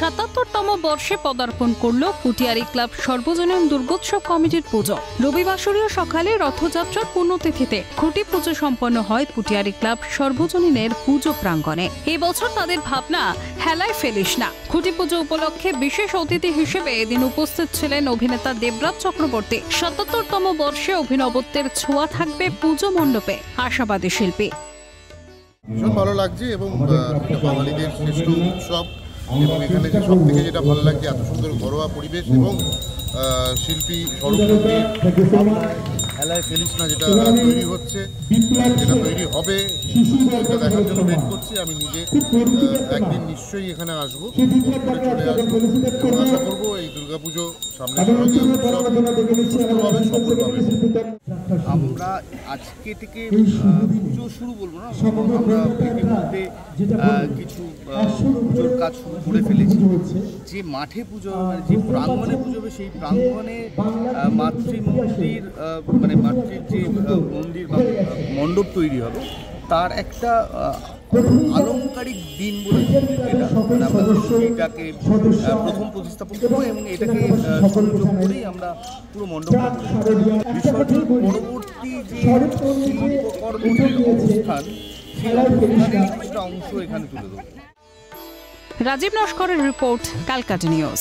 ৭৭তম বর্ষে পদার্পণ করল পুটিয়ারি ক্লাব সর্বজনীন দুর্গোৎসব কমিটির পুজো। রবিবাসরীয় সকালে রথযাত্রার পুণ্যতিথিতে খুঁটি পুজো সম্পন্ন হয় পুটিয়ারি ক্লাব সর্বজনীনের পুজো প্রাঙ্গণে। এবছর তাদের ভাবনা হেলায় ফেলিস না। খুঁটি পুজো উপলক্ষে বিশেষ অতিথি হিসেবে এদিন উপস্থিত ছিলেন অভিনেতা দেবরাজ চক্রবর্তী। ৭৭তম বর্ষে অভিনবত্বের ছোঁয়া থাকবে পুজো মণ্ডপে, আশাবাদী শিল্পী। ভীষণ ভালো লাগছে এবং বাঙালিদের শ্রেষ্ঠ উৎসব এবং এখানে যে সব থেকে যেটা ভালো লাগছে এত সুন্দর ঘরোয়া পরিবেশ এবং শিল্পী স্বরূপনন্দীর হেলায় ফেলিস না যেটা তৈরি হচ্ছে, যেটা তৈরি হবে সেটা দেখার জন্য ওয়েট করছি। আমি নিজে একদিন নিশ্চয়ই এখানে আসবো, করে চলে আসবো এবং আশা করবো এই দুর্গাপুজো সামনে উৎসব সুস্থভাবে সফলভাবে। আমরা আজকে থেকে পুজো শুরু বলবো না, আমরা ইতিমধ্যে কিছু পুজোর কাজ শুরু করে ফেলেছি। যে মাঠে পুজো যে প্রাঙ্গণে পুজো হবে সেই প্রাঙ্গণে মাতৃমন্দির মানে মাতৃর যে মন্দির বা মণ্ডপ তৈরি হবে তার একটা আলংকারিক দিন বলে এটা মানে আমরা এইটাকে প্রথম প্রতিস্থাপন করবো এবং এটাকে সংযোগ করেই আমরা পুরো মণ্ডপটা বিসর্জন পরবর্তী যে শিল্পকর্মের অবস্থান সেই অবস্থানের কিছুটা অংশ এখানে তুলে দেবো। রাজীব নস্করের রিপোর্ট, ক্যালকাটা নিউজ।